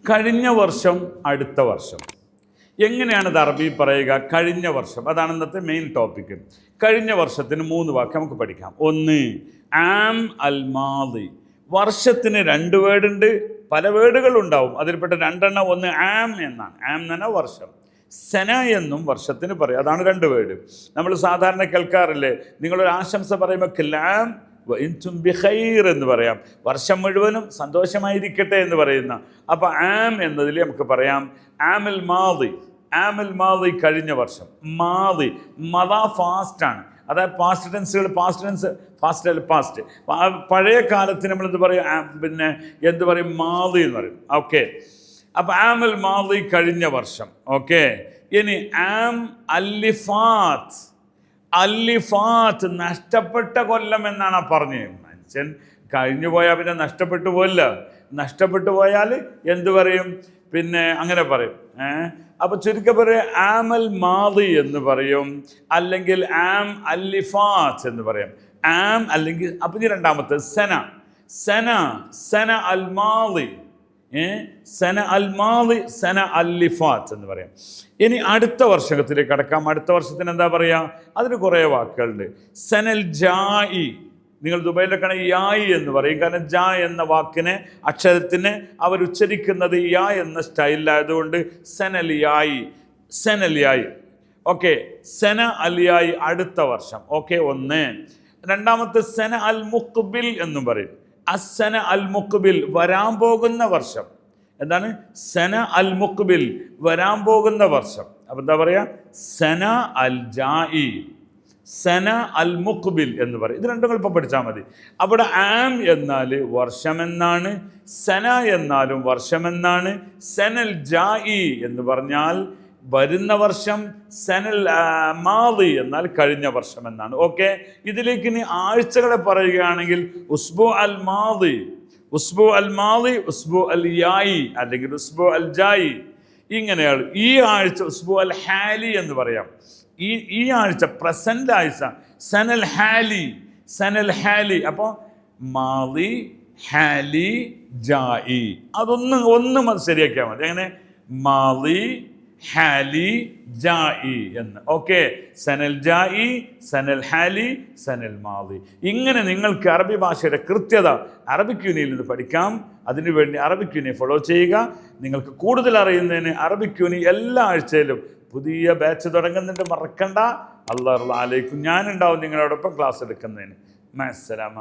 കഴിഞ്ഞ വർഷം, അടുത്ത വർഷം. എങ്ങനെയാണ് ഇത് അറബി പറയുക? കഴിഞ്ഞ വർഷം, അതാണ് ഇന്നത്തെ മെയിൻ ടോപ്പിക്ക്. കഴിഞ്ഞ വർഷത്തിന് 3 വാക്ക് നമുക്ക് പഠിക്കാം. ഒന്ന്, ആം അൽ മാദി. വർഷത്തിന് 2 വേർഡുണ്ട്, പല വേർഡുകളുണ്ടാവും, അതിൽപ്പെട്ട 2 എണ്ണം. ഒന്ന് ആം എന്നാണ്, ആം എന്ന് പറഞ്ഞാൽ വർഷം. സന എന്നും വർഷത്തിന് പറയും, അതാണ് 2 വേർഡ്. നമ്മൾ സാധാരണ കേൾക്കാറില്ലേ, നിങ്ങളൊരു ആശംസ പറയുമ്പോൾ കലാം ബിഖൈർ എന്ന് പറയാം, വർഷം മുഴുവനും സന്തോഷമായിരിക്കട്ടെ എന്ന് പറയുന്ന. അപ്പോൾ ആം എന്നതിൽ നമുക്ക് പറയാം ആമുൽ മാദി. ആമുൽ മാദി കഴിഞ്ഞ വർഷം. മാദി മദ ഫാസ്റ്റാണ്, അതായത് പാസ്റ്റ് ടെൻസുകൾ, പാസ്റ്റ്. പഴയ കാലത്ത് നമ്മൾ എന്ത് പറയും? പിന്നെ എന്ത് പറയും? മാദി എന്ന് പറയും. ഓക്കെ, അപ്പോൾ ആമുൽ മാദി കഴിഞ്ഞ വർഷം. ഓക്കെ, ഇനി ആം അല്ലിഫാത്ത്. അല്ലിഫാത്ത് നഷ്ടപ്പെട്ട കൊല്ലം എന്നാണ് പറഞ്ഞത്. മനുഷ്യൻ കഴിഞ്ഞു പോയാൽ പിന്നെ നഷ്ടപ്പെട്ടു പോയില്ല. നഷ്ടപ്പെട്ടു പോയാൽ എന്തു പറയും? പിന്നെ അങ്ങനെ പറയും. അപ്പോൾ ചുരുക്കം പറയും ആമൽ മാദി എന്ന് പറയും, അല്ലെങ്കിൽ ആം അല്ലിഫാത്ത് എന്ന് പറയും. ആം അല്ലെങ്കിൽ അപ്പം ഇനി രണ്ടാമത്തെ സന. സന അൽ മാദി, സന അൽ മാദി, സന അല്ലിഫാത്ത് എന്ന് പറയാം. ഇനി അടുത്ത വർഷത്തിലേക്ക് കടക്കാം. അടുത്ത വർഷത്തിന് എന്താ പറയുക? അതിന് കുറേ വാക്കുകളുണ്ട്. സനൽ ജായി. നിങ്ങൾ ദുബൈയിലൊക്കെ യായി എന്ന് പറയും, കാരണം ജാ എന്ന വാക്കിനെ, അക്ഷരത്തിന് അവർ ഉച്ചരിക്കുന്നത് യാ എന്ന സ്റ്റൈലിലായതുകൊണ്ട് സനൽ യായി. ഓക്കെ, സന അലിയായി അടുത്ത വർഷം. ഓക്കെ, ഒന്ന്. രണ്ടാമത്തെ സന അൽ മുഖ്ബിൽ എന്നും പറയും. അസന അൽ മുഖ്ബിൽ വരാൻ പോകുന്ന വർഷം. എന്താണ്? സന അൽ മുഖ്ബിൽ വരാൻ പോകുന്ന വർഷം. അപ്പം എന്താ പറയുക? സന അൽ ജായി, സന അൽ മുഖ്ബിൽ എന്ന് പറയും. ഇത് രണ്ടും ഇപ്പം പഠിച്ചാൽ മതി. അവിടെ ആം എന്നാൽ വർഷമെന്നാണ്, സന എന്നാലും വർഷമെന്നാണ്. സനൽ ജായി എന്ന് പറഞ്ഞാൽ വരുന്ന വർഷം. സനൽ മാദി എന്നാൽ കഴിഞ്ഞ വർഷം എന്നാണ്. ഓക്കെ, ഇതിലേക്ക് ഇനി ആഴ്ചകളെ പറയുകയാണെങ്കിൽ ഉസ്ബു അൽ മാദി, ഉസ്ബു അൽ മാദി, ഉസ്ബു അൽ യായി അല്ലെങ്കിൽ ഉസ്ബു അൽ ജായി. ഇങ്ങനെയാണ്. ഈ ആഴ്ച ഉസ്ബു അൽ ഹാലി എന്ന് പറയാം. ഈ ആഴ്ച, പ്രസന്റ് ആഴ്ച, സനൽ ഹാലി. അപ്പോൾ മാദി, ഹാലി, ജായി. ഒന്നും അത് ശരിയാക്കിയാൽ മതി. അങ്ങനെ മാദി, ഹാലി, ജായി എന്ന്. ഓക്കെ, സനൽ ജായി, സനൽ ഹാലി, സനൽ മാദി. ഇങ്ങനെ നിങ്ങൾക്ക് അറബി ഭാഷയുടെ കൃത്യത അറബിക് യൂണിയിൽ നിന്ന് പഠിക്കാം. അതിനുവേണ്ടി അറബിക് യൂണിയെ ഫോളോ ചെയ്യുക. നിങ്ങൾക്ക് കൂടുതൽ അറിയുന്നതിന് അറബിക് യൂണി എല്ലാ ആഴ്ചയിലും പുതിയ ബാച്ച് തുടങ്ങുന്നുണ്ട്, മറക്കണ്ട. അല്ലാഹു അലൈക്കും. ഞാനുണ്ടാവും നിങ്ങളോടൊപ്പം ക്ലാസ് എടുക്കുന്നതിന്. മഅസ്സലാമ.